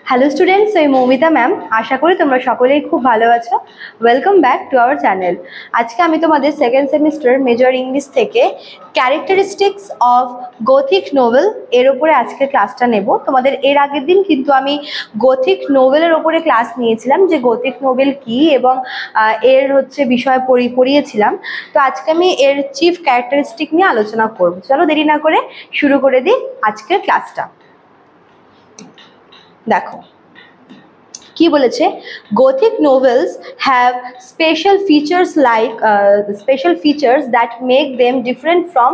Hello students, আমি Moumita ma'am. আশা করি তোমরা সকলেই খুব ভালো আছো। Welcome back to our channel. আজকে আমি তোমাদের সেকেন্ড সেমিস্টার মেজর ইংলিশ থেকে ক্যারেক্টারিস্টিক্স অফ গথিক নোভেল এর ওপরে আজকে ক্লাসটা নেব। তোমাদের এর আগের দিন কিন্তু আমি গথিক নোভেলের ওপরে ক্লাস নিয়েছিলাম, যে গথিক নোভেল কি এবং এর বিষয় পড়িয়েছিলাম। তো আজকে আমি এর চিফ ক্যারেক্টারিস্টিক নিয়ে আলোচনা করব। চলো দেরি না করে শুরু করে দিই আজকের ক্লাসটা। দেখো কি বলেছে, Gothic novels have special features that make them different from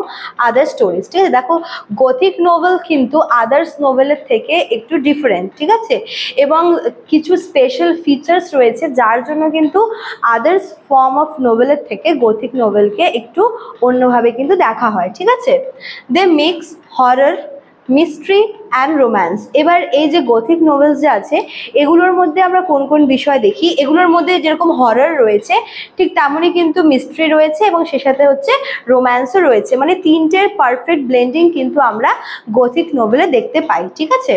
other stories. ঠিক আছে, দেখো গথিক নোভেল কিন্তু আদার্স নোভেলের থেকে একটু ডিফারেন্ট, ঠিক আছে, এবং কিছু স্পেশাল ফিচার্স রয়েছে যার জন্য কিন্তু আদার্স ফর্ম অফ নোভেলের থেকে গথিক নোভেলকে একটু অন্যভাবে কিন্তু দেখা হয়। ঠিক আছে, they mix horror, mystery and romance. এবার এই যে গথিক নোভেলস যে আছে এগুলোর মধ্যে আমরা কোন কোন বিষয় দেখি, এগুলোর মধ্যে যেরকম হরর রয়েছে ঠিক তেমনই কিন্তু মিস্ট্রি রয়েছে এবং সে সাথে রোম্যান্সও রয়েছে। মানে তিনটের পারফেক্ট ব্লেন্ডিং কিন্তু আমরা গথিক নোভেলে দেখতে পাই। ঠিক আছে,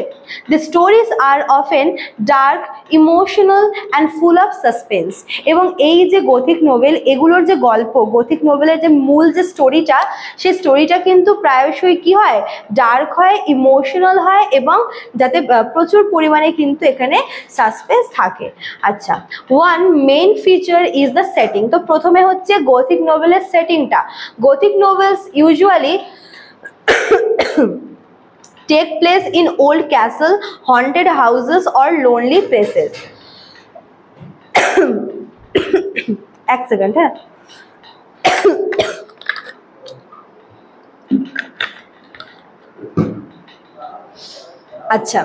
the stories are often dark, emotional and full of suspense. এবং এই যে গথিক নোভেল, এগুলোর যে গল্প, গথিক নোভেলের যে মূল যে স্টোরিটা, সেই স্টোরিটা কিন্তু প্রায়শই কি হয়, ডার্ক হয়, ইমোশনাল হয় এবং যাতে প্রচুর পরিমাণে কিন্তু এখানে সাসপেন্স থাকে। আচ্ছা, one main feature is the setting. তো প্রথমে হচ্ছে গথিক নোভেলের সেটিংটা। Gothic novels usually take place in old castle, haunted houses or lonely places. এক সেকেন্ড, হ্যাঁ। আচ্ছা,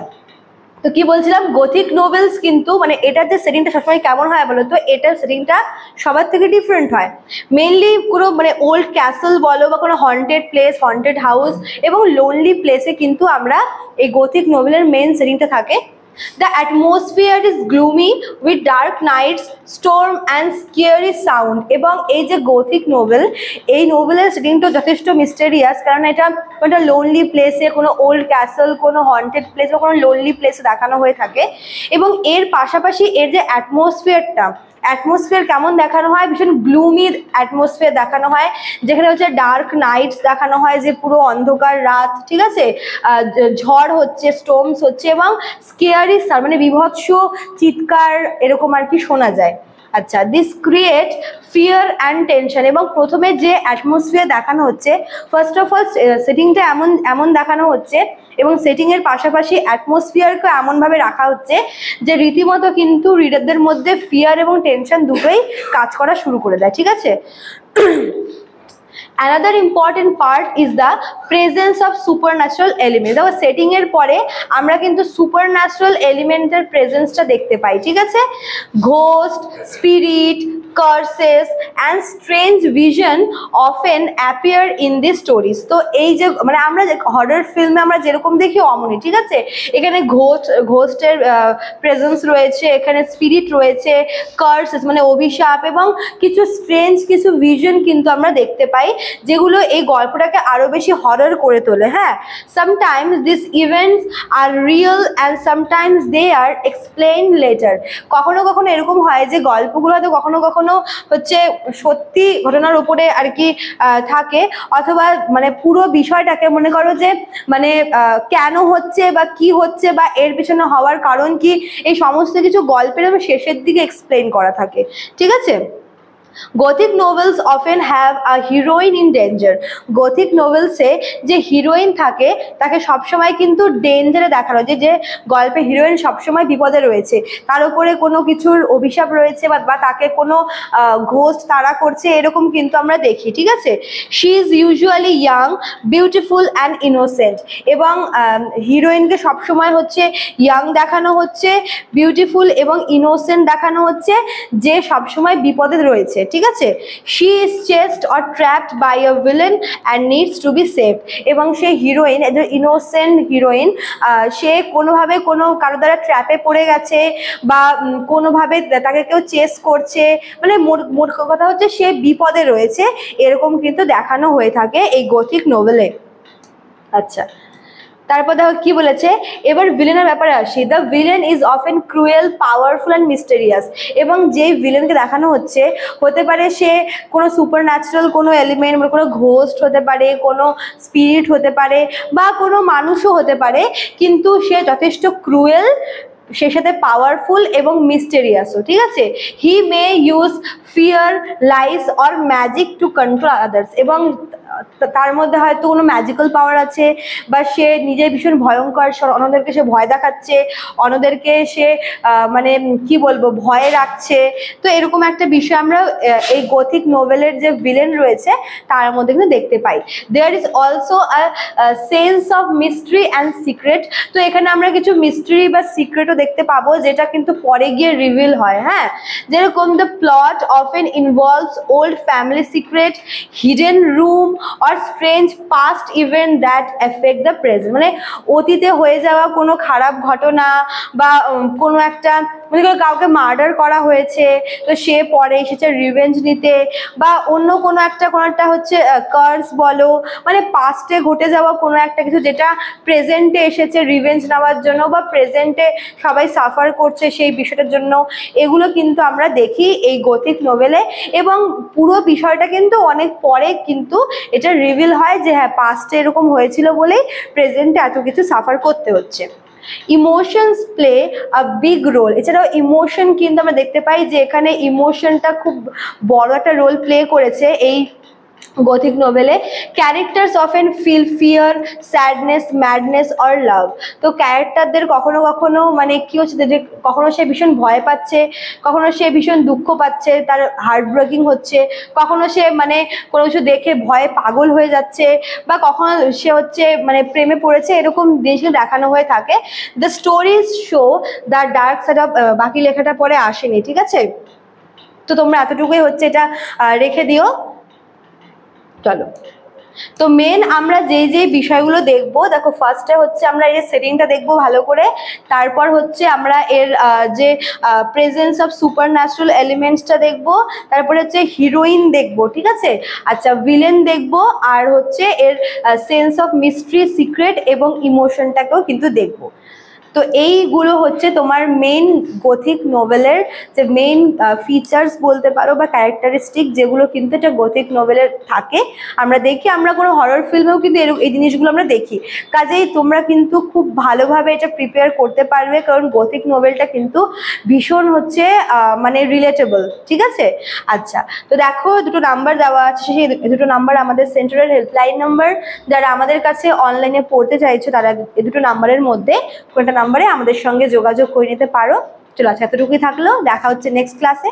তো কি বলছিলাম, গথিক নোভেলস কিন্তু মানে এটার যে সেটিংটা সবসময় কেমন হয় বলো তো, এটার সেটিংটা সবার থেকে ডিফারেন্ট হয়। মেইনলি কোনো মানে ওল্ড ক্যাসেল বলো বা কোনো হন্টেড প্লেস, হন্টেড হাউস এবং লোনলি প্লেসে কিন্তু আমরা এই গথিক নোভেলের মেইন সেটিংটা থাকে। The atmosphere is gloomy with dark nights, storm and scary sound. এবং এই যে গথিক নোভেল, এই নোভেলের সেটিংটা যথেষ্ট মিস্টেরিয়াস, কারণ এটা কোনো লোনলি প্লেসে, কোনো ওল্ড ক্যাসেল, কোনো হন্টেড প্লেস বা কোনো লোনলি প্লেসে দেখানো হয়ে থাকে। এবং এর পাশাপাশি এর যে অ্যাটমসফিয়ার কেমন দেখানো হয়, ভীষণ গ্লুমি অ্যাটমসফিয়ার দেখানো হয়, যেখানে ডার্ক নাইটস দেখানো হয়, যে পুরো অন্ধকার রাত, ঠিক আছে, ঝড় হচ্ছে, স্টোর্মস হচ্ছে এবং স্কেয়ারি মানে বিভৎস চিৎকার এরকম আর কি শোনা যায়। আচ্ছা, this create fear and tension. এবং প্রথমে যে অ্যাটমসফিয়ার দেখানো হচ্ছে, ফার্স্ট অফ অল সেটিংটা এমন দেখানো হচ্ছে এবং সেটিংয়ের পাশাপাশি অ্যাটমসফিয়ারকে এমনভাবে রাখা হচ্ছে যে রীতিমতো কিন্তু রিডারদের মধ্যে ফিয়ার এবং টেনশন দুটোই কাজ করা শুরু করে দেয়। ঠিক আছে, another important part is the presence of supernatural element. দেখো সেটিং এর পরে আমরা কিন্তু সুপারন্যাচুরাল এলিমেন্টের প্রেজেন্সটা দেখতে পাই। ঠিক আছে, ghost, spirit, কার্সেস and strange vision often appear in these stories. তো এই যে মানে আমরা যে হরর ফিল্মে আমরা যেরকম দেখি অমনি, ঠিক আছে, এখানে ঘোস্টের প্রেজেন্স রয়েছে, এখানে স্পিরিট রয়েছে, কার্সেস মানে অভিশাপ এবং কিছু স্ট্রেঞ্জ কিছু ভিশন কিন্তু আমরা দেখতে পাই, যেগুলো এই গল্পটাকে আরো বেশি হরর করে তোলে। হ্যাঁ, sometimes this events are real and sometimes they are explain later. কখনো কখনো এরকম হয় যে গল্পগুলো হয়তো কখনো কখনো সত্যি ঘটনার উপরে আর কি থাকে, অথবা মানে পুরো বিষয়টাকে মনে করো যে মানে কেন হচ্ছে বা কি হচ্ছে বা এর পিছনে হওয়ার কারণ কি, এই সমস্ত কিছু গল্পের শেষের দিকে এক্সপ্লেইন করা থাকে। ঠিক আছে, gothic novels often have a heroine in danger. Gothic নোভেলসে যে হিরোইন থাকে তাকে সবসময় কিন্তু ডেঞ্জারে দেখানো, যে গল্পে হিরোইন সবসময় বিপদে রয়েছে, তার উপরে কোনো কিছুর অভিশাপ রয়েছে বা তাকে কোনো ঘোস্ট তাড়া করছে, এরকম কিন্তু আমরা দেখি। ঠিক আছে, she is usually young, beautiful and innocent. এবং হিরোইনকে সবসময় ইয়াং দেখানো হচ্ছে, বিউটিফুল এবং ইনোসেন্ট দেখানো হচ্ছে, যে সবসময় বিপদে রয়েছে। ঠিক আছে, she is chased or trapped by a villain and needs to be saved. এবং সেই হিরোইন, ইনোসেন্ট হিরোইন, সে কোনোভাবে কোনো কারো দ্বারা ট্র্যাপে পড়ে গেছে বা কোনোভাবে তাকে কেউ চেস করছে, মানে মোট কথা হচ্ছে সে বিপদে রয়েছে, এরকম কিন্তু দেখানো হয়ে থাকে এই গথিক নোভেলে। আচ্ছা, তারপর দেখো কি বলেছে, এবার ভিলেনের ব্যাপারে আসি। The villain is often cruel, powerful and mysterious. এবং যেই ভিলেনকে দেখানো হচ্ছে, হতে পারে সে কোনো সুপার ন্যাচারাল কোনো এলিমেন্ট, মানে কোনো ঘোস্ট হতে পারে, কোনো স্পিরিট হতে পারে, বা কোনো মানুষও হতে পারে, কিন্তু সে যথেষ্ট ক্রুয়েল, সে সাথে পাওয়ারফুল এবং মিস্টেরিয়াসও, ঠিক আছে। He may use fear, lies or magic to control others. এবং তার মধ্যে হয়তো কোনো ম্যাজিক্যাল পাওয়ার আছে, বা সে নিজে ভীষণ ভয়ঙ্কর, অন্যদেরকে সে ভয় দেখাচ্ছে, অন্যদেরকে সে মানে কি বলবো ভয়ে রাখছে। তো এরকম একটা বিষয় আমরা এই গথিক নোভেলের যে ভিলেন রয়েছে তার মধ্যে কিন্তু দেখতে পাই। There is also a sense of mystery and secret. তো এখানে আমরা কিছু মিস্ট্রি বা সিক্রেটও দেখতে পাবো, যেটা কিন্তু পরে গিয়ে রিভিল হয়। হ্যাঁ, যেরকম the plot often involves old family secret, hidden room or strange past event that affect the present। মানে অতীতে হয়ে যাওয়া কোনো খারাপ ঘটনা, বা কোনো একটা মানে কাউকে মার্ডার করা হয়েছে, তো সে পরে এসেছে রিভেঞ্জ নিতে, বা অন্য কোনো একটা হচ্ছে কার্স বলো, মানে পাস্টে ঘটে যাওয়া কোনো একটা কিছু যেটা প্রেজেন্টে এসেছে রিভেঞ্জ নেওয়ার জন্য, বা প্রেজেন্টে সবাই সাফার করছে সেই বিষয়টার জন্য। এগুলো কিন্তু আমরা দেখি এই গথিক নোভেলে, এবং পুরো বিষয়টা কিন্তু অনেক পরে কিন্তু এটা রিভিল হয় যে হ্যাঁ, পাস্টে এরকম হয়েছিল বলেই প্রেজেন্টে এত কিছু সাফার করতে হচ্ছে। Emotions play a big role. এছাড়াও ইমোশন কিন্তু আমরা দেখতে পাই যে এখানে ইমোশনটা খুব বড় একটা রোল প্লে করেছে এই গথিক নোভেলে। Characters often feel fear, sadness, madness or love. তো ক্যারেক্টারদের কখনো কখনো মানে কি হচ্ছে যে কখনো সে ভীষণ ভয় পাচ্ছে, কখনো সে ভীষণ দুঃখ পাচ্ছে, তার হার্ট ব্রেকিং হচ্ছে, কখনো সে মানে কোনো কিছু দেখে ভয়ে পাগল হয়ে যাচ্ছে, বা কখনো সে হচ্ছে মানে প্রেমে পড়েছে, এরকম জিনিসগুলো দেখানো হয়ে থাকে। The stories show the dark side of, বাকি লেখাটা পরে আসেনি, ঠিক আছে। তো তোমরা এতটুকুই হচ্ছে এটা রেখে দিও। চলো, তো মেন আমরা যেই বিষয়গুলো দেখবো, দেখো ফার্স্টে হচ্ছে আমরা এর সেটিংটা দেখবো ভালো করে, তারপর হচ্ছে আমরা এর যে প্রেজেন্স অফ সুপার ন্যাচারাল এলিমেন্টসটা দেখবো, তারপরে হচ্ছে হিরোইন দেখবো, ঠিক আছে। আচ্ছা, ভিলেন দেখবো, আর হচ্ছে এর সেন্স অফ মিস্ট্রি, সিক্রেট এবং ইমোশনটাকেও কিন্তু দেখবো। তো এইগুলো হচ্ছে তোমার মেইন গথিক নোভেলের যে মেইন ফিচার্স বলতে পারো, বা ক্যারেক্টারিস্টিক, যেগুলো কিন্তু এটা গথিক নোভেলের থাকে। আমরা দেখি, আমরা কোনো হরর ফিল্মেও কিন্তু এই জিনিসগুলো আমরা দেখি। কাজেই তোমরা কিন্তু খুব ভালোভাবে এটা প্রিপেয়ার করতে পারবে, কারণ গথিক নোভেলটা কিন্তু ভীষণ হচ্ছে মানে রিলেটেবল, ঠিক আছে। আচ্ছা, তো দেখো দুটো নাম্বার দেওয়া আছে, সেই দুটো নাম্বার আমাদের সেন্টারের হেল্পলাইন নাম্বার। যারা আমাদের কাছে অনলাইনে পড়তে চাইছো তারা এই দুটো নাম্বারের মধ্যে কোনটা নাম্বারে আমাদের সঙ্গে যোগাযোগ করে নিতে পারো। চলো, আচ্ছা এতটুকুই থাকলো, দেখা হচ্ছে নেক্সট ক্লাসে।